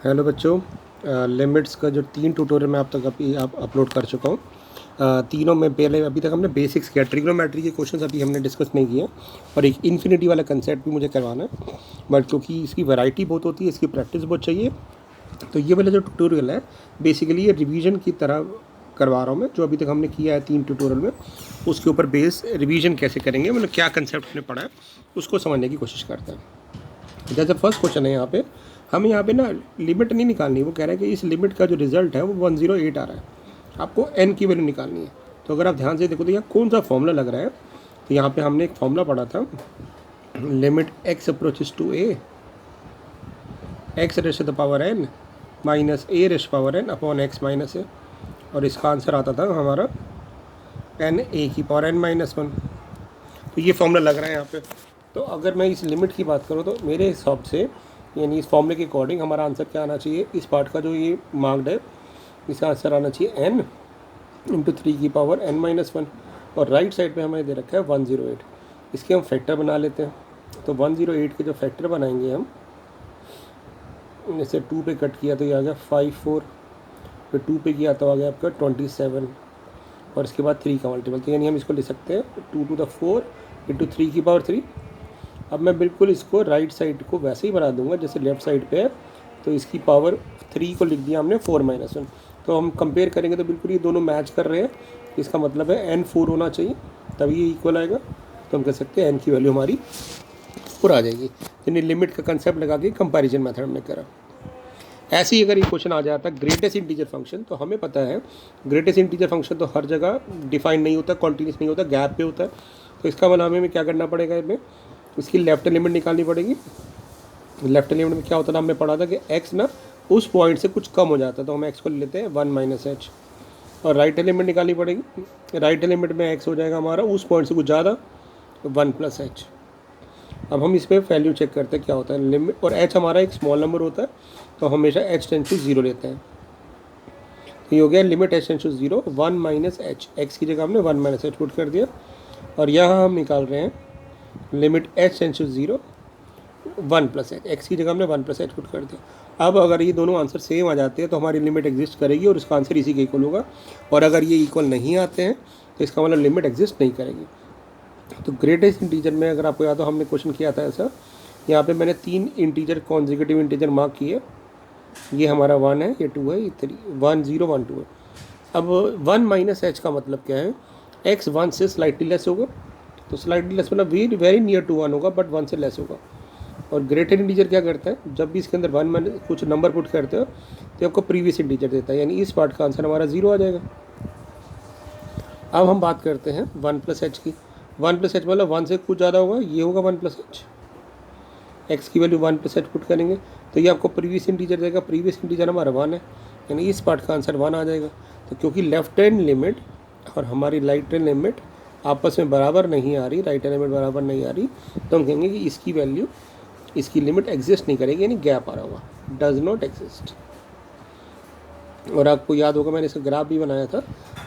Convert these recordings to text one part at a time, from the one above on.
Hello बच्चों, limits का जो 3 ट्यूटोरियल मैं आप तक अभी आप अपलोड कर चुका हूँ। तीनों में पहले अभी तक हमने बेसिक्स किया, ट्रिग्नोमेट्री के क्वेश्चंस अभी हमने डिस्कस नहीं किए और एक इन्फिनिटी वाला कंसेप्ट भी मुझे करवाना है, बट क्योंकि इसकी वैरायटी बहुत होती है, इसकी प्रैक्टिस बहुत चाहिए, तो ये वाला जो ट्यूटोरियल है बेसिकली ये रिवीजन की तरह करवा रहा हूँ मैं। जो अभी तक हमने किया है 3 ट्यूटोरियल में, उसके ऊपर बेस रिवीजन कैसे करेंगे, मतलब क्या कंसेप्ट हमने पढ़ा है उसको समझने की कोशिश करते हैं। जैसे फर्स्ट क्वेश्चन है, यहाँ पे हमें यहाँ पे ना लिमिट नहीं निकालनी, वो कह रहा है कि इस लिमिट का जो रिजल्ट है वो 108 आ रहा है, आपको n की वैल्यू निकालनी है। तो अगर आप ध्यान से देखो तो यहाँ कौन सा फॉर्मूला लग रहा है, तो यहाँ पे हमने एक फॉर्मूला पढ़ा था, limit x approaches to a x raise to the power n minus a raise power n upon x minus a, और इसका आंसर आता था हमारा n a की पावर n माइनस 1। तो ये फॉर्मूला लग रहा है यहाँ पे। तो अगर मैं इस लिमिट की बात करूँ तो मेरे हिसाब से यानी इस फॉर्मूले के अकॉर्डिंग हमारा आंसर क्या आना चाहिए, इस पार्ट का जो ये मार्क्ड है इसका आंसर आना चाहिए n इंटू 3 की पावर n माइनस 1, और राइट साइड पे हमें दे रखा है 108। इसके हम फैक्टर बना लेते हैं। तो 108 के जो फैक्टर बनाएंगे हम, जैसे 2 पे कट किया तो ये आ गया 54, फिर 2 पे किया तो आ गया आपका 27, और इसके बाद 3 का मल्टीपल, तो यानी हम इसको लिख सकते हैं 2 टू द 4 इंटू 3 की पावर 3। अब मैं बिल्कुल इसको राइट साइड को वैसे ही बना दूंगा जैसे लेफ़्ट साइड पे है, तो इसकी पावर 3 को लिख दिया हमने 4 माइनस 1। तो हम कंपेयर करेंगे तो बिल्कुल ये दोनों मैच कर रहे हैं, इसका मतलब है n 4 होना चाहिए तभी ये इक्वल आएगा। तो हम कह सकते हैं n की वैल्यू हमारी 4 आ जाएगी। यानी लिमिट का कंसेप्ट लगा के कंपैरिजन मेथड में करा। ऐसे ही अगर ये क्वेश्चन आ जाता ग्रेटेस्ट इंटीजर फंक्शन, तो हमें पता है ग्रेटेस्ट इंटीजर फंक्शन तो हर जगह डिफाइन नहीं होता, कॉन्टीन्यूस नहीं होता, गैप पे होता है। तो इसका मतलब हमें क्या करना पड़ेगा, इसमें इसकी लेफ्ट लिमिट निकालनी पड़ेगी। लेफ्ट लिमिट में क्या होता था, हमने पढ़ा था कि x ना उस पॉइंट से कुछ कम हो जाता है, तो हम x को ले लेते हैं 1 माइनस एच, और राइट लिमिट निकालनी पड़ेगी। राइट लिमिट में x हो जाएगा हमारा उस पॉइंट से कुछ ज़्यादा 1 प्लस एच। अब हम इस पर वैल्यू चेक करते हैं क्या होता है लिमिट, और h हमारा एक स्मॉल नंबर होता है तो हमेशा h टेंस टू 0 लेते हैं। तो ये हो गया limit h tends to 0 1 minus H, X की जगह हमने 1 माइनस एच पुट कर दिया, और यहाँ हम निकाल रहे हैं limit h tends to 0 1 plus H, X की जगह हमने 1 प्लस एच पुट कर दिया। अब अगर ये दोनों आंसर सेम आ जाते हैं तो हमारी लिमिट एग्जिस्ट करेगी और इसका आंसर इसी के इक्वल होगा, और अगर ये इक्वल नहीं आते हैं तो इसका मतलब लिमिट एग्जिस्ट नहीं करेगी। तो ग्रेटेस्ट इंटीजर में अगर आपको याद हो हमने क्वेश्चन किया था ऐसा, यहाँ पे मैंने 3 इंटीजर कॉन्जिक्यूटिव इंटीजर मार्क किए, ये हमारा 1 है, ये 2 है, ये 3 1 0 1 2 है। अब 1 माइनस एच का मतलब क्या है, x 1 से स्लाइटली लेस होगा, तो स्लाइटली लेस मतलब वेरी नियर टू 1 होगा बट 1 से लेस होगा। और ग्रेटर इंटीजर क्या करता है, जब भी इसके अंदर 1 माइनस कुछ नंबर पुट करते हो तो आपको प्रीवियस इंटीजर देता है, यानी इस पार्ट का आंसर हमारा 0 आ जाएगा। अब हम बात करते हैं 1 प्लस एच की। 1 प्लस एच मतलब 1 से कुछ ज़्यादा होगा, ये होगा 1 प्लस एच, एक्स की वैल्यू 1 प्लस एच पुट करेंगे तो ये आपको प्रीवियस इंटीजर देगा, प्रीवियस इंटीजर हमारा 1 है, यानी इस पार्ट का आंसर 1 आ जाएगा। तो क्योंकि लेफ्ट हैंड लिमिट और हमारी राइट हैंड लिमिट आपस में बराबर नहीं आ रही, राइट हैंड लिमिट बराबर नहीं आ रही, तो हम कहेंगे कि इसकी वैल्यू, इसकी लिमिट एग्जिस्ट नहीं करेगी, यानी गैप आ रहा होगा, डज नॉट एग्जिस्ट। और आपको याद होगा मैंने इसका ग्राफ भी बनाया था,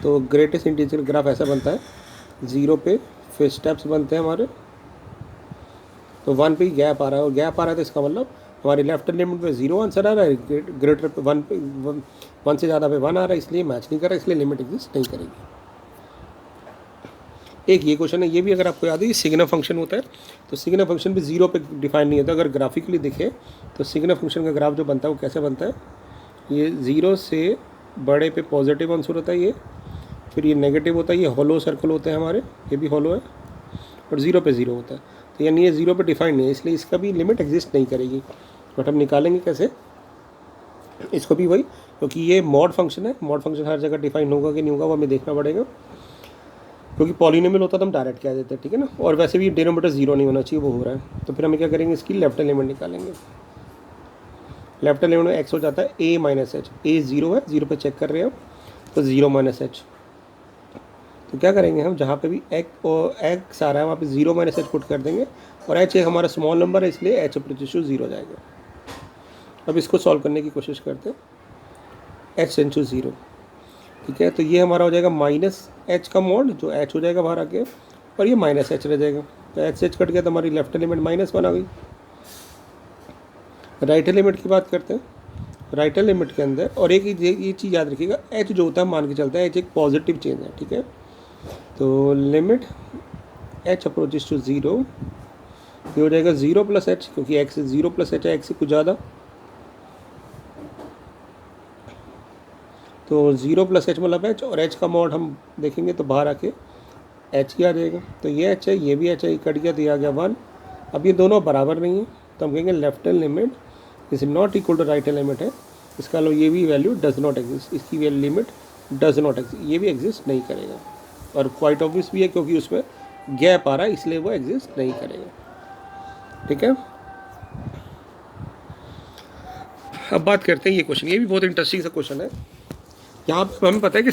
तो ग्रेटेस्ट इंटीजर ग्राफ ऐसा बनता है, 0 पे फिर स्टेप्स बनते हैं हमारे, तो 1 पे ही गैप आ रहा है, और गैप आ रहा है तो इसका मतलब हमारी लेफ्ट लिमिट पे 0 आंसर आ रहा है, ग्रेटर पे 1 पे 1 से ज़्यादा पे 1 आ रहा है, इसलिए मैच नहीं कर रहा है, इसलिए लिमिट एग्जिस्ट नहीं करेगी। एक ये क्वेश्चन है, ये भी अगर आपको याद है ये सिग्नम फंक्शन होता है, तो सिग्नम फंक्शन भी 0 पे डिफाइन नहीं होता। अगर ग्राफिकली दिखे तो सिग्नम फंक्शन का ग्राफ जो बनता है वो कैसे बनता है, ये 0 से बड़े पे पॉजिटिव आंसर होता है ये, फिर ये नेगेटिव होता है, ये हॉलो सर्कल होते हैं हमारे, ये भी हॉलो है, और 0 पे 0 होता है, तो यानी ये 0 पे डिफाइंड नहीं है, इसलिए इसका भी लिमिट एग्जिस्ट नहीं करेगी। बट हम निकालेंगे कैसे इसको भी वही, क्योंकि ये मॉड फंक्शन है, मॉड फंक्शन हर जगह डिफाइन होगा कि नहीं होगा वो हमें देखना पड़ेगा, क्योंकि पॉलिनोमियल होता तो हम डायरेक्ट कह देते हैं, ठीक है ना, और वैसे भी डिनोमिनेटर 0 नहीं होना चाहिए, वो हो रहा है। तो फिर हम क्या करेंगे, इसकी लेफ्ट लिमिट निकालेंगे। लेफ्ट लिमिट में x हो जाता है a माइनस एच, a 0 है, 0 पे चेक कर रहे हैं हम, तो 0 माइनस एच। तो क्या करेंगे हम, जहाँ पे भी x आ रहा है वहाँ पे 0 माइनस एच पुट कर देंगे, और h एक हमारा स्मॉल नंबर है इसलिए h अप्रोचेस टू 0 जाएगा। अब इसको सॉल्व करने की कोशिश करते हैं, h टेंस टू 0, ठीक है, तो ये हमारा हो जाएगा माइनस एच का मॉड, जो h हो जाएगा बाहर आके, और ये माइनस एच रह जाएगा, तो एच कट गया तो हमारी लेफ्ट लिमिट -1 आ गई। राइट लिमिट की बात करते हैं, राइट हैंड लिमिट के अंदर, और एक ये चीज़ याद रखिएगा, एच जो होता है मान के चलता है एच एक पॉजिटिव चेंज है, ठीक है। तो लिमिट एच अप्रोचेस टू 0, ये हो जाएगा 0 प्लस एच, क्योंकि एक्स 0 प्लस एच है, एक्स से कुछ ज़्यादा, तो 0 प्लस एच मतलब एच, और एच का मॉड हम देखेंगे तो बाहर आके एच ही आ जाएगा। तो ये एच है, ये भी एच है, ये कट गया तो ये आ गया 1। अब ये दोनों बराबर नहीं है, तो हम कहेंगे left hand limit is not equal to right hand limit है। इसका लो ये भी वैल्यू डज नॉट एग्जिस्ट, इसकी value limit does not exist, ये भी एग्जिस्ट नहीं करेगा। और क्वाइट ऑब्वियस भी है क्योंकि उसमें गैप आ रहा है, इसलिए वो एग्जिस्ट नहीं करेगा, ठीक है। अब बात करते हैं ये क्वेश्चन, ये भी बहुत इंटरेस्टिंग सा क्वेश्चन है। यहाँ पर हमें पता है कि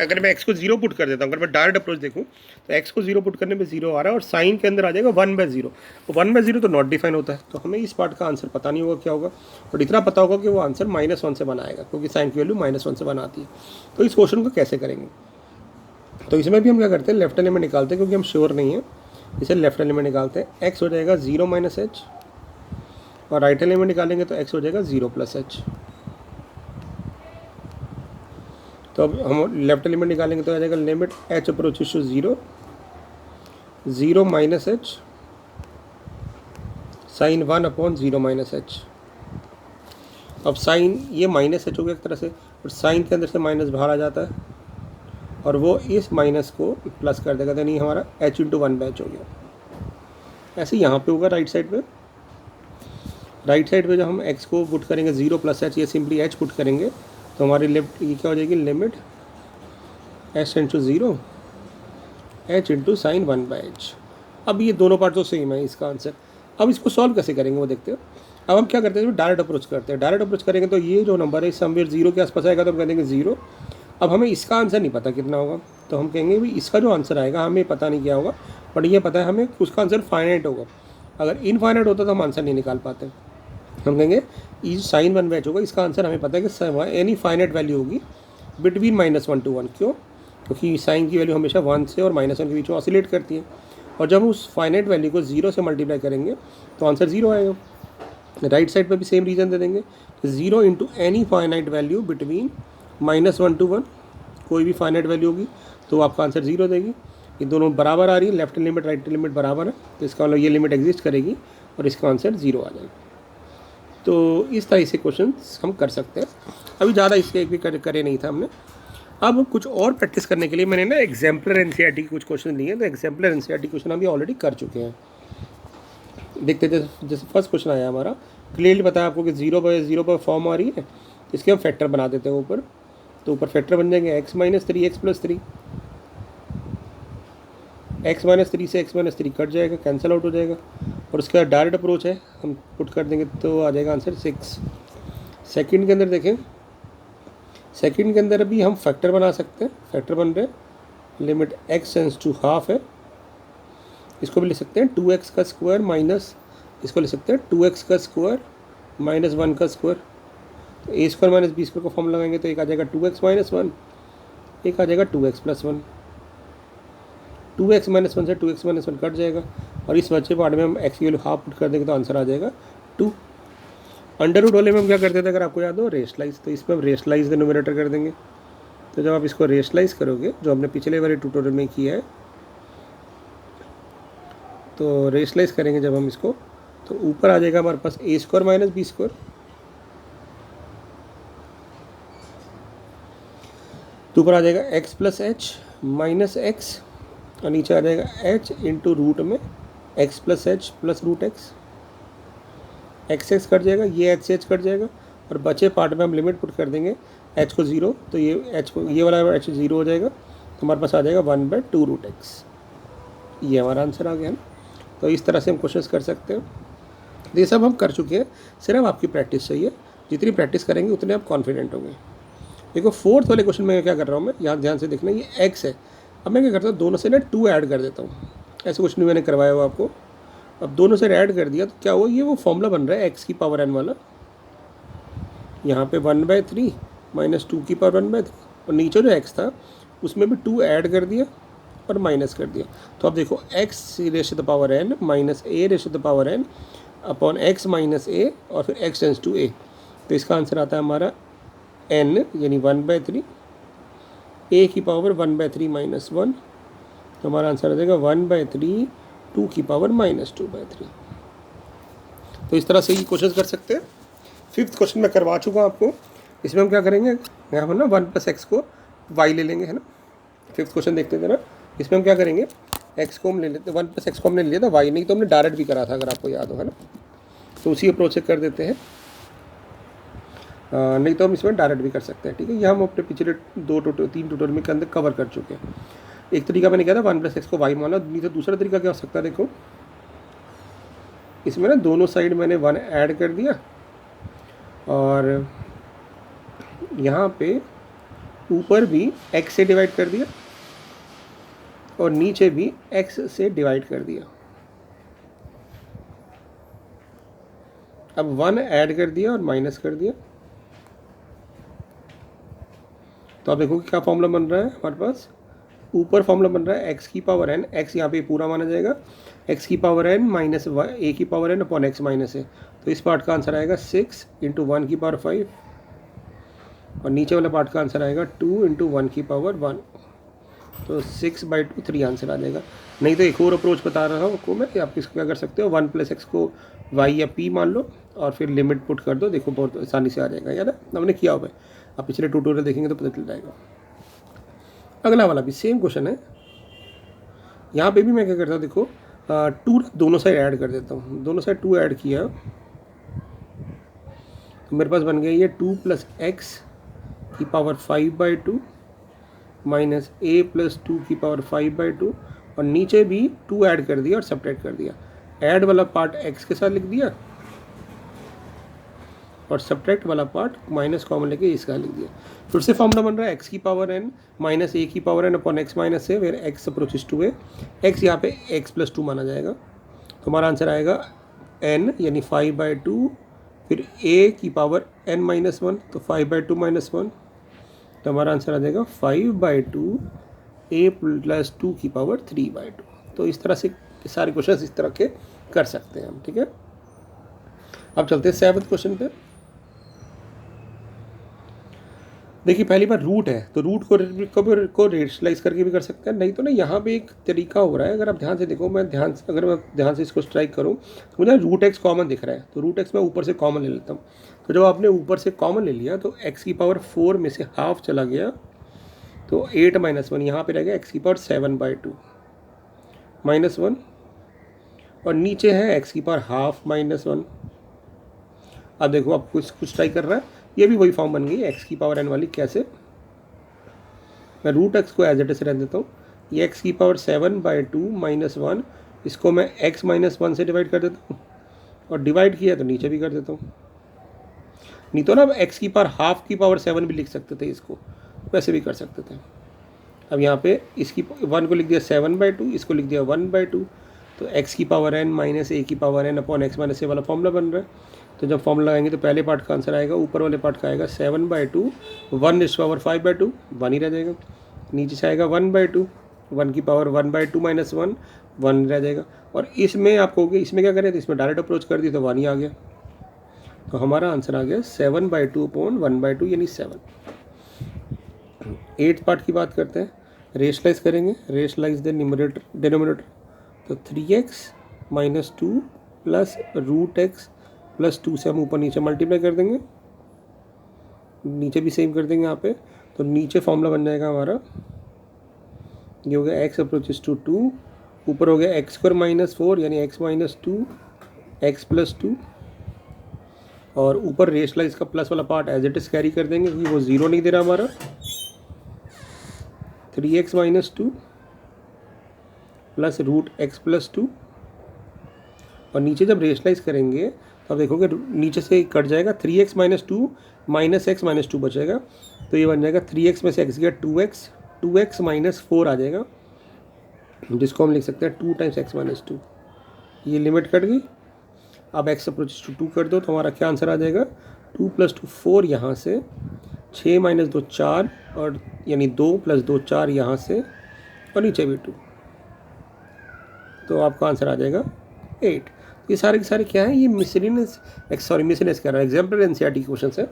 अगर मैं x को 0 पुट कर देता हूँ, अगर मैं डायरेक्ट अप्रोच देखूँ तो x को 0 पुट करने पे 0 आ रहा है, और साइन के अंदर आ जाएगा 1/0। तो 1/0 तो नॉट डिफाइन होता है, तो हमें इस पार्ट का आंसर पता नहीं होगा क्या होगा, बट इतना पता होगा कि वो आंसर -1 से बनाएगा, क्योंकि साइन की वैल्यू -1 से बनाती है। तो इस क्वेश्चन को कैसे करेंगे, तो इसमें भी हम क्या करते हैं, लेफ्ट हैंड लिमिट निकालते हैं, क्योंकि हम श्योर नहीं है, इसे लेफ्ट हैंड लिमिट निकालते हैं। x हो जाएगा 0 - h, और राइट हैंड लिमिट निकालेंगे तो x हो जाएगा 0 + h। तो अब हम लेफ्ट लिमिट निकालेंगे तो आ जाएगा limit h approaches to 0, 0 - h sine 1/0 - h। अब साइन ये -h हो गया एक तरह से, और साइन के अंदर से माइनस बाहर आ जाता है, और वो इस माइनस को प्लस कर देगा, तो नहीं हमारा h × 1/h हो गया। ऐसे यहाँ पे होगा राइट साइड पे, राइट साइड पे जब हम x को पुट करेंगे 0 + h, ये सिंपली h पुट करेंगे, तो हमारी लेफ्ट ये क्या हो जाएगी, limit h × 0 h × sin 1/h। अब ये दोनों पार्ट तो सेम है इसका आंसर। अब इसको सॉल्व कैसे करेंगे वो देखते हो। अब हम क्या करते हैं, डायरेक्ट अप्रोच करते हैं। डायरेक्ट अप्रोच करेंगे तो ये जो नंबर है समवेयर 0 के आसपास आएगा, तो हम कह देंगे 0। अब हमें इसका आंसर नहीं पता कितना होगा, तो हम कहेंगे भी इसका जो आंसर आएगा हमें पता नहीं क्या होगा, बट ये पता है हमें उसका आंसर फाइनाइट होगा। अगर इनफाइनाइट होता तो हम आंसर नहीं निकाल पाते। हम कहेंगे ये साइन 1/h होगा, इसका आंसर हमें पता है कि एनी फाइनाइट वैल्यू होगी बिटवीन -1 to 1। क्यों? क्योंकि साइन की वैल्यू हमेशा 1 से और -1 के बीच में ऑसिलेट करती है, और जब हम उस फाइनाइट वैल्यू को 0 से मल्टीप्लाई करेंगे तो आंसर 0 आएगा। राइट साइड पर भी सेम रीज़न दे देंगे, 0 × any finite value between -1 to 1, कोई भी फाइनाइट वैल्यू होगी तो आपका आंसर 0 देगी। ये दोनों बराबर आ रही है, लेफ्ट लिमिट राइट लिमिट बराबर है, तो इसका मतलब ये लिमिट एग्जिस्ट करेगी और इसका आंसर 0 आ जाएगा। तो इस तरह से क्वेश्चन हम कर सकते हैं। अभी ज़्यादा इसके एक भी करे नहीं था हमने। अब कुछ और प्रैक्टिस करने के लिए मैंने ना एग्जाम्पलर एनसीईआरटी के कुछ क्वेश्चन लिए हैं, तो एग्जाम्पलर एनसीईआरटी क्वेश्चन हम ऑलरेडी कर चुके हैं। देखते जैसे फर्स्ट क्वेश्चन आया हमारा, क्लियरली बताया आपको कि 0/0 पर फॉर्म आ रही है, इसके हम फैक्टर बना देते हैं ऊपर, तो ऊपर फैक्टर बन जाएंगे x - 3 x + 3, x - 3 से x - 3 कट जाएगा, कैंसिल आउट हो जाएगा, और उसके बाद डायरेक्ट अप्रोच है, हम पुट कर देंगे तो आ जाएगा आंसर 6। सेकंड के अंदर देखें, सेकंड के अंदर भी हम फैक्टर बना सकते हैं, फैक्टर बन रहे हैं, limit x tends to half है, इसको भी लिख सकते हैं 2x का स्क्वायर माइनस, इसको लिख सकते हैं 2x का स्क्वायर - 1 का स्क्वायर। तो a² - b² का फॉर्म लगाएंगे तो एक आ जाएगा 2x - 1, एक आ जाएगा 2x + 1। 2x - 1 से 2x - 1 कट जाएगा, और इस बचे पार्ट में हम x की वैल्यू हाफ पुट कर देंगे तो आंसर आ जाएगा 2। अंडर रूट वाले में हम क्या करते थे, अगर आपको याद हो, रेशलाइज, तो इसमें हम रेशलाइज डिनोमिनेटर कर देंगे। तो जब आप इसको रेशलाइज करोगे, जो हमने पिछले वाले ट्यूटोरियल में किया है, तो रेशलाइज करेंगे जब हम इसको, तो ऊपर आ जाएगा हमारे पास a² - b², तो ऊपर आ जाएगा x + h - x, और नीचे आ जाएगा h × रूट में x + h + √x। x cut जाएगा, ये h से h कट जाएगा, और बचे पार्ट में हम लिमिट पुट कर देंगे h को 0, तो ये h को, ये वाला h 0 हो जाएगा, तो हमारे पास आ जाएगा 1/2 √x। ये हमारा आंसर आ गया ना। तो इस तरह से हम क्वेश्चन कर सकते हैं। ये सब हम कर चुके हैं, सिर्फ आपकी प्रैक्टिस चाहिए। जितनी प्रैक्टिस करेंगे उतने आप कॉन्फिडेंट होंगे। देखो फोर्थ वाले क्वेश्चन में क्या कर रहा हूँ मैं, यहाँ ध्यान से देखना, ये x है। अब मैं क्या करता हूँ, दोनों से ना 2 ऐड कर देता हूँ। ऐसे कुछ नहीं मैंने करवाया हुआ आपको। अब दोनों से ऐड कर दिया तो क्या हुआ, ये वो फॉर्मूला बन रहा है x की पावर n वाला। यहाँ पे 1/3 - 2 की पावर 1/3, और नीचे जो x था उसमें भी 2 ऐड कर दिया और माइनस कर दिया। तो अब देखो x × n - a × n upon x - a, और फिर x टेंड्स टू a। तो इसका आंसर आता है हमारा n यानी 1/3, a की पावर 1/3 - 1, तो हमारा आंसर आ जाएगा 1/3 2 की पावर -2/3। तो इस तरह से ये क्वेश्चन कर सकते हैं। 5th क्वेश्चन मैं करवा चुका आपको। इसमें हम क्या करेंगे, यहाँ पर ना 1 + x को y ले लेंगे, है ना। 5th क्वेश्चन देखते थे ना, इसमें हम क्या करेंगे, x को हम ले लेते, 1 + x को हमने ले लिया था, y नहीं तो हमने डायरेक्ट भी करा था अगर आपको याद हो, है ना। तो उसी अप्रोच से कर देते हैं, नहीं तो हम इसमें डायरेक्ट भी कर सकते हैं, ठीक है। ये हम अपने पिछले 3 ट्यूटोरियल के अंदर कवर कर चुके हैं। एक तरीका मैंने कहा था 1 + x को y मान लो, नहीं तो दूसरा तरीका क्या हो सकता है, देखो इसमें ना दोनों साइड मैंने 1 ऐड कर दिया और यहाँ पे ऊपर भी x से डिवाइड कर दिया और नीचे भी x से डिवाइड कर दिया। अब 1 ऐड कर दिया और माइनस कर दिया, तो आप देखो कि क्या फॉर्मूला बन रहा है हमारे पास। ऊपर फॉर्मूला बन रहा है x की पावर n, x यहाँ पे पूरा माना जाएगा, x की पावर n माइनस a की power n upon x minus है। तो इस पार्ट का आंसर आएगा 6 × 1 की पावर 5 और नीचे वाला पार्ट का आंसर आएगा 2 × 1 की पावर 1। तो 6/2 3 आंसर आ जाएगा। नहीं तो एक और अप्रोच बता रहा हूँ आपको मैं कि आप इसको क्या कर सकते हो, 1 + x को y या p मान लो और फिर लिमिट पुट कर दो, देखो बहुत आसानी से आ जाएगा, यार हमने किया हुआ है। आप पिछले ट्यूटोरियल देखेंगे तो पता चल जाएगा। अगला वाला भी सेम क्वेश्चन है, यहाँ पे भी मैं क्या करता हूँ, देखो 2 दोनों साइड ऐड कर देता हूँ। दोनों साइड 2 ऐड किया तो मेरे पास बन गया ये 2 + x की पावर 5/2 माइनस a + 2 की पावर 5/2 और नीचे भी 2 ऐड कर दिया और सब्ट्रैक्ट कर दिया। ऐड वाला पार्ट x के साथ लिख दिया और सब्ट्रैक्ट वाला पार्ट माइनस कॉमन लेके इसका लिख दिया। फिर से फॉर्मूला बन रहा है x की पावर n माइनस a की power n upon x minus है, where x approaches to a। x यहाँ पे x + 2 माना जाएगा, तो हमारा आंसर आएगा n यानी 5/2, फिर a की पावर n - 1, तो 5/2 - 1, तो हमारा आंसर आ जाएगा 5/2 a + 2 की पावर 3/2। तो इस तरह से सारे क्वेश्चन इस तरह के कर सकते हैं हम, ठीक है। अब चलते हैं 7th क्वेश्चन पे। देखिए पहली बार रूट है तो रूट को रेशनलाइज करके भी कर सकते हैं, नहीं तो ना यहाँ पे एक तरीका हो रहा है। अगर आप ध्यान से देखो, अगर मैं ध्यान से इसको स्ट्राइक करूँ तो मुझे रूट x कॉमन दिख रहा है, तो रूट x मैं ऊपर से कॉमन ले लेता हूँ। तो जब आपने ऊपर से कॉमन ले लिया तो x की पावर 4 में से हाफ चला गया, तो 8 - 1 यहाँ पे रह गया x की पावर 7/2 -1 और नीचे है x की पावर हाफ -1। अब देखो आप कुछ ट्राई कर रहा है, ये भी वही फॉर्म बन गई x की पावर n वाली। कैसे, मैं रूट x को एज इट इज रख देता हूँ, ये x की पावर 7/2 -1, इसको मैं x - 1 से डिवाइड कर देता हूँ और डिवाइड किया तो नीचे भी कर देता हूँ। नहीं तो ना x की पावर हाफ की पावर 7 भी लिख सकते थे, इसको वैसे भी कर सकते थे। अब यहाँ पे इसकी 1 को लिख दिया 7/2, इसको लिख दिया 1/2, तो x की पावर n माइनस a की power n upon x minus a वाला फॉर्मूला बन रहा है। तो जब फॉर्मूला लगाएंगे तो पहले पार्ट का आंसर आएगा, ऊपर वाले पार्ट का आएगा 7/2, 1 / 5/2 1 ही रह जाएगा, नीचे से आएगा 1/2, 1 की पावर 1/2 - 1 1 रह जाएगा। और इसमें आप कहोगे इसमें क्या करें, तो इसमें डायरेक्ट अप्रोच कर दी तो 1 ही आ गया। तो हमारा आंसर आ गया 7/2 अपॉन 1/2 यानी 7। 8th पार्ट की बात करते हैं, रेशनलाइज करेंगे, रेशनलाइज द डिनोमिनेटर, तो 3x - 2 प्लस √x + 2 से हम ऊपर नीचे मल्टीप्लाई कर देंगे, नीचे भी सेम कर देंगे यहाँ पे। तो नीचे फॉर्मूला बन जाएगा हमारा, ये हो गया x अप्रोचेस टू 2, ऊपर हो गया x² - 4 यानी x - 2 x + 2 और ऊपर रेशनलाइज का प्लस वाला part as it is carry कर देंगे क्योंकि वो 0 नहीं दे रहा हमारा। 3x - 2 प्लस √x + 2 और नीचे जब रेशनलाइज करेंगे तो आप देखोगे नीचे से कट जाएगा, 3x - 2 माइनस x - 2 बचेगा, तो ये बन जाएगा 3x में से x गया 2x, 2x - 4 आ जाएगा, जिसको हम लिख सकते हैं 2 × x - 2। ये लिमिट कट गई। अब x अप्रोच टू 2 कर दो तो हमारा क्या आंसर आ जाएगा, 2 + 2 4 यहाँ से, 6 - 2 4 और यानी 2 + 2 4 यहाँ से और नीचे भी 2, तो आपका आंसर आ जाएगा 8। ये सारे के सारे क्या है, ये मिसलिनियस मिसलिनियस कह रहा है, एग्जाम्पल एनसीईआरटी क्वेश्चन है,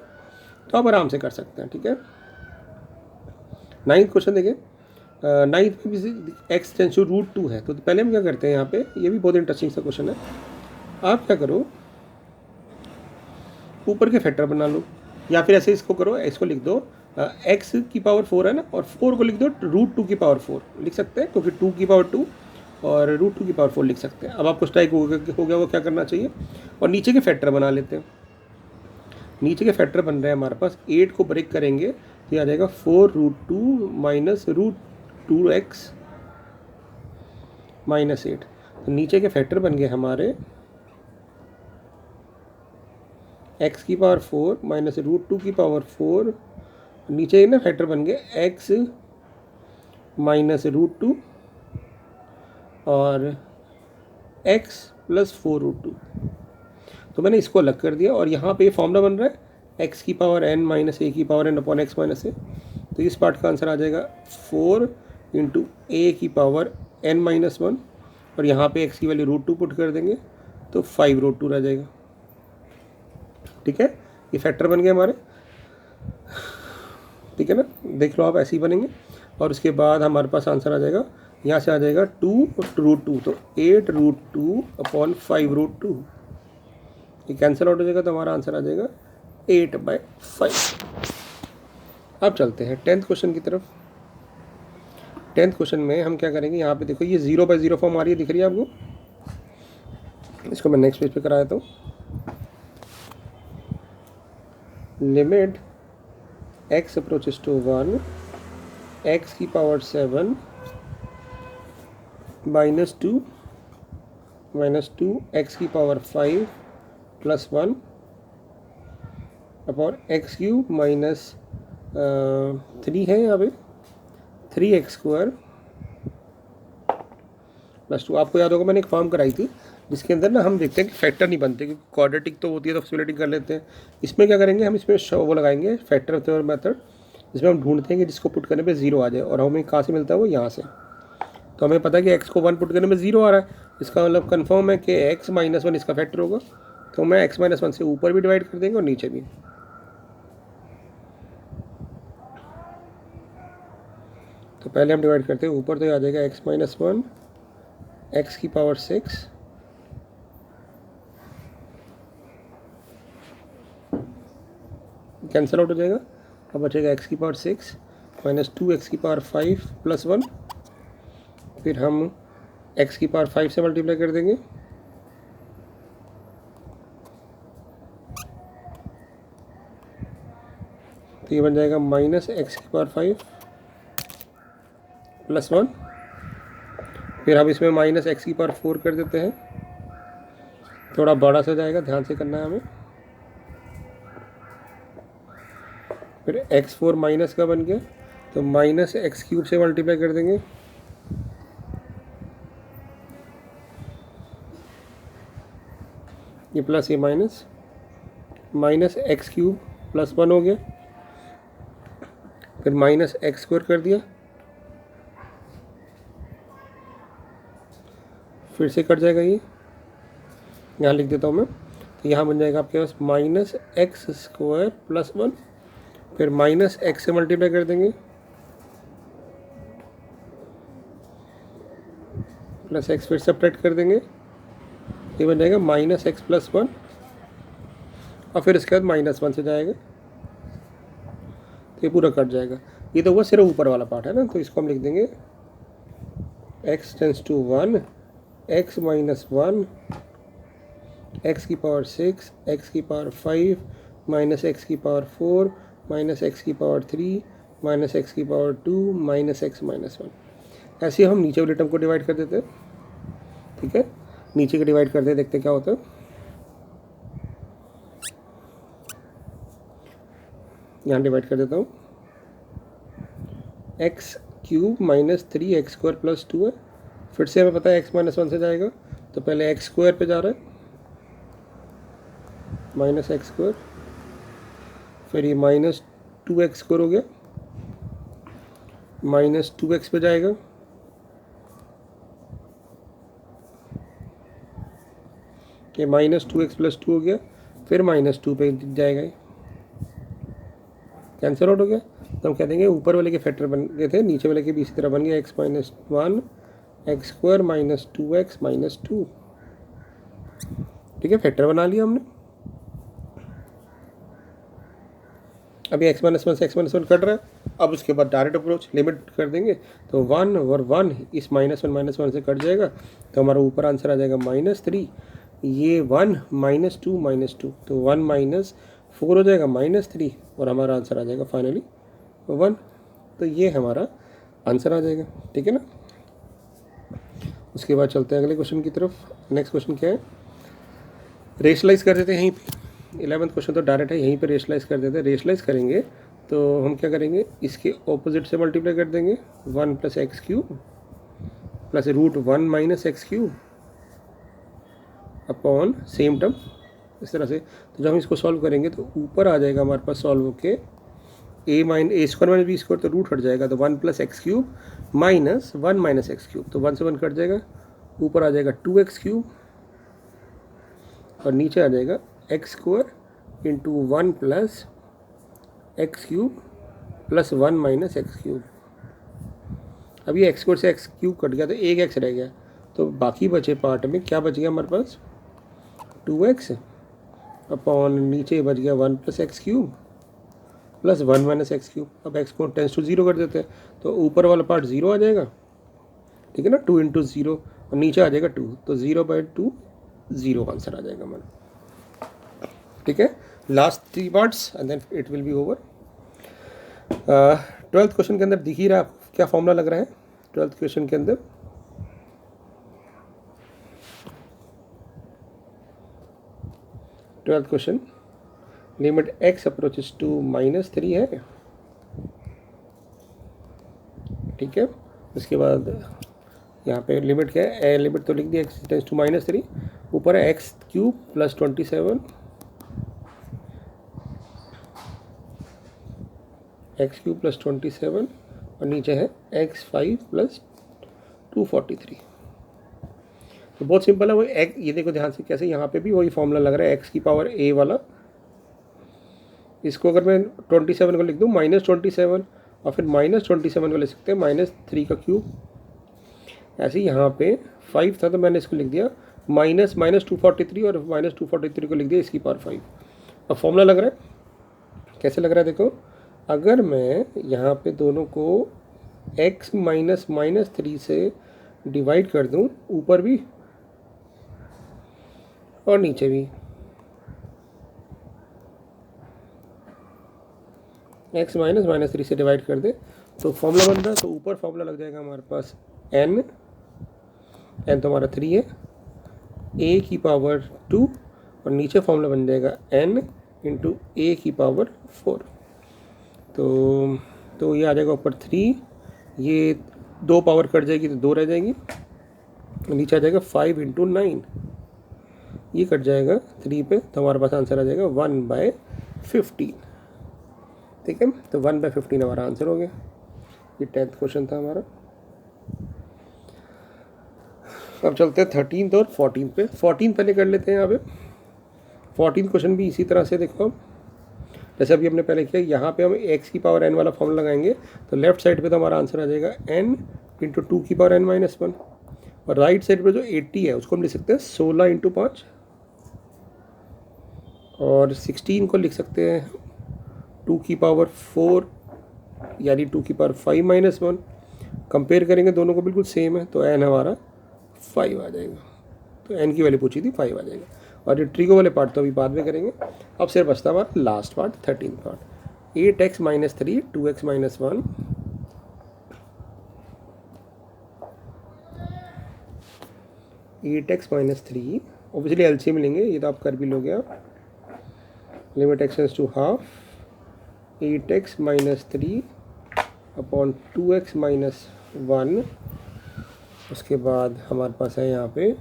तो आप आराम से कर सकते हैं। ठीक है, 9th क्वेश्चन देखिए, 9th में भी एक्स टेंस टू √2 है, तो पहले हम क्या करते हैं यहाँ पे, ये भी बहुत इंटरेस्टिंग सा क्वेश्चन है। आप क्या करो, ऊपर के फैक्टर बना लो, या फिर ऐसे इसको करो, इसको लिख दो एक्स की पावर 4 है ना, और 4 को लिख दो √2 की पावर 4 लिख सकते हैं, क्योंकि 2 की पावर 2 और √2 की पावर 4 लिख सकते हैं। अब आपको स्ट्राइक हो गया वो क्या करना चाहिए, और नीचे के फैक्टर बना लेते हैं। नीचे के फैक्टर बन रहे हैं हमारे पास, 8 को ब्रेक करेंगे तो ये आ जाएगा 4√2 माइनस √2x माइनस 8। तो नीचे के फैक्टर बन गए हमारे x की पावर 4 माइनस √2 की पावर 4, नीचे ना फैक्टर बन गए x माइनस √2 और x प्लस 4√2। तो मैंने इसको अलग कर दिया, और यहाँ पे फॉर्मूला बन रहा है x की पावर n माइनस a की power n upon x minus a। तो इस पार्ट का आंसर आ जाएगा 4 इंटू a की पावर n माइनस 1, और यहाँ पे x की वैल्यू √2 पुट कर देंगे तो 5√2 रह जाएगा। ठीक है, ये फैक्टर बन गए हमारे। ठीक है ना, देख लो आप, ऐसे ही बनेंगे। और उसके बाद हमारे पास आंसर आ जाएगा, यहाँ से आ जाएगा 2√2, तो 8√2 अपॉन 5√2, ये कैंसिल आउट हो जाएगा, तो हमारा आंसर आ जाएगा 8/5। अब चलते हैं 10th क्वेश्चन की तरफ। 10th क्वेश्चन में हम क्या करेंगे, यहाँ पे देखो ये 0/0 फॉर्म आ रही है, दिख रही है आपको, इसको मैं नेक्स्ट पेज पे करा देता हूँ। Limit x approaches to 1, x की पावर 7 -2 x की power 5 plus 1 upon X cube minus 3 है यहाँ पे 3x² प्लस 2। आपको याद होगा मैंने एक फॉर्म कराई थी जिसके अंदर ना हम देखते हैं कि फैक्टर नहीं बनते, क्योंकि क्वाड्रेटिक तो होती है तो स्प्लिटिंग कर लेते हैं। इसमें क्या करेंगे, हम इसमें वो लगाएंगे फैक्टर मेथड, जिसमें हम ढूंढते हैं कि जिसको पुट करने पे 0 आ जाए, और हमें कहाँ से मिलता है वो यहाँ से। तो हमें पता है कि x को 1 पुट करने में 0 आ रहा है, इसका मतलब कन्फर्म है कि x माइनस 1 इसका फैक्टर होगा। तो मैं x माइनस 1 से ऊपर भी डिवाइड कर देंगे और नीचे भी। तो पहले हम डिवाइड करते हैं ऊपर, तो ये आ जाएगा x माइनस 1 x की पावर 6 कैंसिल आउट हो जाएगा। अब बचेगा x की पावर 6 माइनस 2x की पावर 5 प्लस 1, फिर हम x की पावर 5 से मल्टीप्लाई कर देंगे, तो ये बन जाएगा माइनस x की पावर 5 प्लस 1, फिर हम इसमें माइनस x की पावर 4 कर देते हैं, थोड़ा बड़ा सा जाएगा, ध्यान से करना है हमें। फिर x4 माइनस का बन गया, तो माइनस x³ से मल्टीप्लाई कर देंगे, ये प्लस ये माइनस x³ प्लस 1 हो गया, फिर माइनस x² कर दिया, फिर से कट जाएगा, ये यहाँ लिख देता हूँ मैं। तो यहाँ बन जाएगा आपके पास माइनस x² प्लस 1, फिर माइनस x से मल्टीप्लाई कर देंगे, प्लस x फिर सब्ट्रैक्ट कर देंगे, ये बन जाएगा माइनस x प्लस 1, और फिर इसके बाद माइनस 1 से जाएगा, तो ये पूरा कट जाएगा। ये तो हुआ सिर्फ ऊपर वाला पार्ट है ना, तो इसको हम लिख देंगे x tends to 1 x minus 1 x की पावर 6 x की पावर 5 माइनस x की पावर 4 माइनस x की पावर 3 माइनस x की पावर 2 माइनस x माइनस 1। ऐसे हम नीचे वाले टर्म को डिवाइड कर देते हैं। ठीक है, नीचे के डिवाइड करते हैं, देखते क्या होता है। यहाँ डिवाइड कर देता हूँ, x³ माइनस 3x² प्लस 2 है, फिर से हमें पता है x माइनस 1 से जाएगा, तो पहले x² पे जा रहा है, माइनस x², फिर ये माइनस 2x² हो गया, माइनस 2x पे जाएगा, कि -2x+2 हो गया, फिर -2 पे जाएगा, ये कैंसिल आउट हो गया। तो हम कह देंगे ऊपर वाले के फैक्टर बन गए थे, नीचे वाले के भी इसी तरह बन गया, x-1 x² - 2x - 2। ठीक है, फैक्टर बना लिया हमने। अभी x-1 से x-1 कट रहा है। अब उसके बाद डायरेक्ट अप्रोच लिमिट कर देंगे, तो 1 और 1 इस -1 से कट जाएगा, तो हमारा ऊपर आंसर आ जाएगा -3। ये 1 -2 तो 1 - 4 हो जाएगा -3, और हमारा आंसर आ जाएगा फाइनली 1। तो ये हमारा आंसर आ जाएगा। ठीक है ना। उसके बाद चलते हैं अगले क्वेश्चन की तरफ। नेक्स्ट क्वेश्चन क्या है, रेशलाइज कर देते हैं यहीं पे। 11वां क्वेश्चन तो डायरेक्ट है, यहीं पे रेशलाइज कर देते हैं। रेशलाइज करेंगे तो हम क्या करेंगे, इसके ऑपोजिट से मल्टीप्लाई कर देंगे, 1 + x³ plus √1 - x³ upon same term, इस तरह से। तो जब हम इसको सॉल्व करेंगे तो ऊपर आ जाएगा हमारे पास सॉल्व होके a² - b² तो रूट हट जाएगा, तो 1 + x³ - 1 - x³, तो 1 से 1 कट जाएगा, ऊपर आ जाएगा 2x³ और नीचे आ जाएगा x² × 1 + x³ + 1 - x³। अब ये x² से x³ कट गया, तो एक x रह गया, तो बाकी बचे पार्ट में क्या बच गया हमारे पास, 2x अपॉन नीचे बच गया 1 + x³ + 1 - x³। अब x को टेंस टू 0 कर देते हैं, तो ऊपर वाला पार्ट 0 आ जाएगा। ठीक है ना, 2 × 0 और नीचे आ जाएगा 2, तो 0/2 0 आंसर आ जाएगा हमारा। ठीक है, last 3 parts and then it will be over. 12th question के अंदर दिख ही रहा है क्या फॉर्मूला लग रहा है। 12th क्वेश्चन के अंदर 12th question limit x approaches to -3 है। ठीक है, उसके बाद यहाँ पे लिमिट क्या है, लिमिट तो लिख दिया x टेंस टू -3, ऊपर है x³ + 27, x³ + 27 और नीचे है x5 + 243। तो बहुत सिंपल है वो ये देखो ध्यान से कैसे, यहाँ पे भी वही फॉर्मूला लग रहा है x की पावर a वाला। इसको अगर मैं 27 को लिख दूँ -27 और फिर -27 को लिख सकते हैं -3 का क्यूब। ऐसे ही यहाँ पे 5 था तो मैंने इसको लिख दिया -243 और -243 को लिख दिया इसकी पावर 5। अब फॉर्मूला लग रहा है कैसे लग रहा है देखो, अगर मैं यहाँ पे दोनों को x - -3 से डिवाइड कर दूँ, ऊपर भी और नीचे भी, x - -3 से डिवाइड कर दे तो फॉर्मूला बन रहा है। तो ऊपर फॉर्मूला लग जाएगा हमारे पास n तो हमारा 3 है, a की पावर 2 और नीचे फॉर्मूला बन जाएगा n × a की पावर 4। तो ये आ जाएगा ऊपर 3, ये 2 पावर कट जाएगी तो 2 रह जाएगी, नीचे आ जाएगा 5 × 9, ये कट जाएगा 3 पे, तो हमारे पास आंसर आ जाएगा 1/15। ठीक है, तो 1/15 हमारा आंसर हो गया। ये 10th क्वेश्चन था हमारा। अब चलते हैं 13th और 14th पे। 14th पहले कर लेते हैं। यहाँ पे 14th क्वेश्चन भी इसी तरह से देखो, हम जैसे अभी हमने पहले किया, यहाँ पे हम x की पावर n वाला फॉर्मूला लगाएंगे, तो लेफ्ट साइड पे तो हमारा आंसर आ जाएगा n × 2 की पावर n - 1, और राइट साइड पे जो 80 है उसको हम लिख सकते हैं 16 × 5, और 16 को लिख सकते हैं 2 की पावर 4 यानी 2 की पावर 5 - 1। कंपेयर करेंगे दोनों को, बिल्कुल सेम है, तो n हमारा 5 आ जाएगा। तो n की वैल्यू पूछी थी 5 आ जाएगा। और ये ट्रिको वाले पार्ट तो अभी बाद में करेंगे। अब सिर्फ बचता हमारा last part 13th part, 8x - 3 2x - 1 8x - 3 obviously LCM लेंगे, ये तो आप कर भी लोगे आप। Limit x tends to half 8x - 3 upon 2x - 1। उसके बाद हमारे पास है यहाँ पे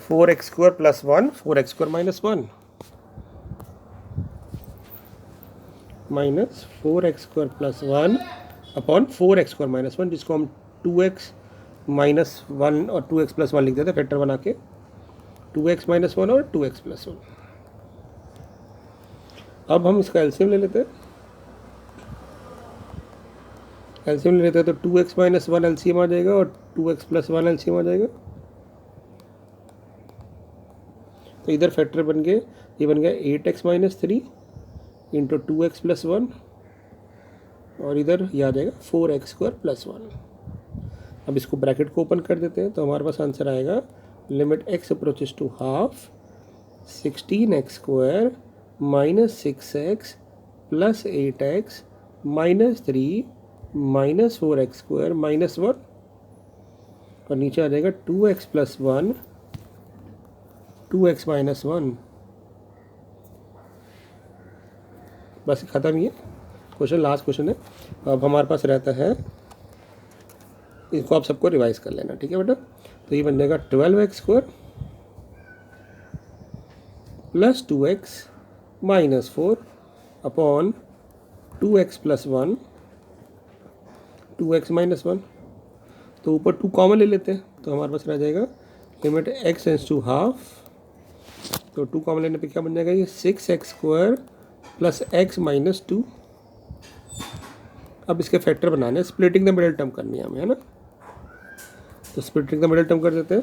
4x² + 1 4x² - 1 -4x² + 1 upon 4x² - 1, जिसको हम 2x -1 और 2x+1 लिख देते हैं फैक्टर बना के, 2x-1 और 2x+1। अब हम इसका एलसीएम ले लेते हैं। एलसीएम ले लेते हैं तो 2x-1 एलसीएम आ जाएगा और 2x+1 एलसीएम आ जाएगा। तो इधर फैक्टर बन गए, ये बन गया 8x-3 इंटू 2x+1 और इधर ये आ जाएगा 4x² + 1। अब इसको ब्रैकेट को ओपन कर देते हैं तो हमारे पास आंसर आएगा limit x approaches to half 16x² - 6x + 8x - 3 - 4x² - 1 और नीचे आ जाएगा 2x+1 2x - 1। बस ख़त्म। ये क्वेश्चन लास्ट क्वेश्चन है। अब हमारे पास रहता है, इसको आप सबको रिवाइज कर लेना, ठीक है बेटा। तो ये बन जाएगा 12x² + 2x - 4 upon 2x + 1 2x - 1। तो ऊपर 2 कॉमन ले लेते हैं तो हमारे पास रह जाएगा limit x tends to half, तो 2 कॉमन लेने पे क्या बन जाएगा, ये 6x² + x - 2। अब इसके फैक्टर बनाने, स्प्लिटिंग द मिडिल टर्म करनी है हमें, है ना। तो स्प्लिटिंग द मिडिल टर्म कर देते हैं।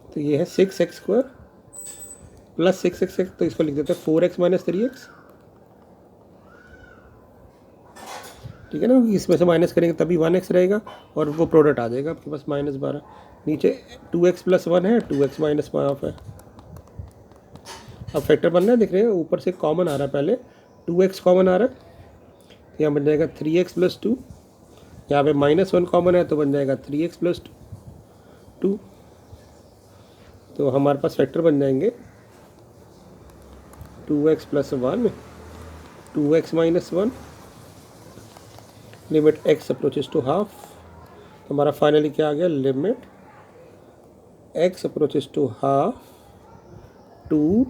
तो ये है 6x² + 6x, तो इसको लिख देते हैं 4x - 3x, ठीक है ना। इसमें से माइनस करेंगे तभी 1x रहेगा और वो प्रोडक्ट आ जाएगा आपके पास -12। नीचे 2x+1 है, 2x - 1 है। अब फैक्टर बनना है, दिख रहे हैं ऊपर से कॉमन आ रहा है, पहले 2x कॉमन आ रहा है, तो यहाँ बन जाएगा 3x + 2। यहाँ पे -1 कॉमन है तो बन जाएगा 3x + 2। तो हमारे पास फैक्टर बन जाएंगे 2x + 1 2x - 1 limit x approaches to half. तो हमारा फाइनली क्या आ गया, limit x approaches to half to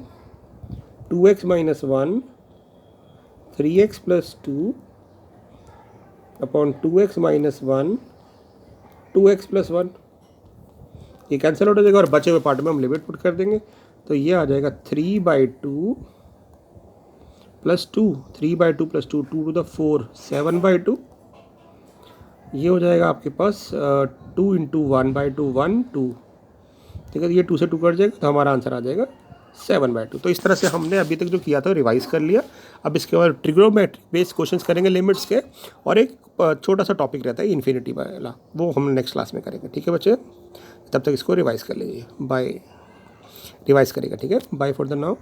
2x - 1 3x + 2 upon 2x - 1 2x + 1। ये कैंसिल आउट हो जाएगा और बचे हुए पार्ट में हम लिमिट पुट कर देंगे। तो ये आ जाएगा 3/2 + 2 3/2 + 2 2 to the 4 7/2। ये हो जाएगा आपके पास 2 × 1/2 1 2, ठीक है। ये 2 से 2 कट जाएगा तो हमारा आंसर आ जाएगा 7/2। तो इस तरह से हमने अभी तक जो किया था रिवाइज कर लिया। अब इसके बाद ट्रिग्नोमेट्रिक बेस्ड क्वेश्चंस करेंगे लिमिट्स के, और एक छोटा सा टॉपिक रहता है इन्फिनिटी वाला, वो हम नेक्स्ट क्लास में करेंगे, ठीक है बच्चे। तब तक इसको रिवाइज कर लीजिए, बाय। रिवाइज करेगा, ठीक है। Bye for the now.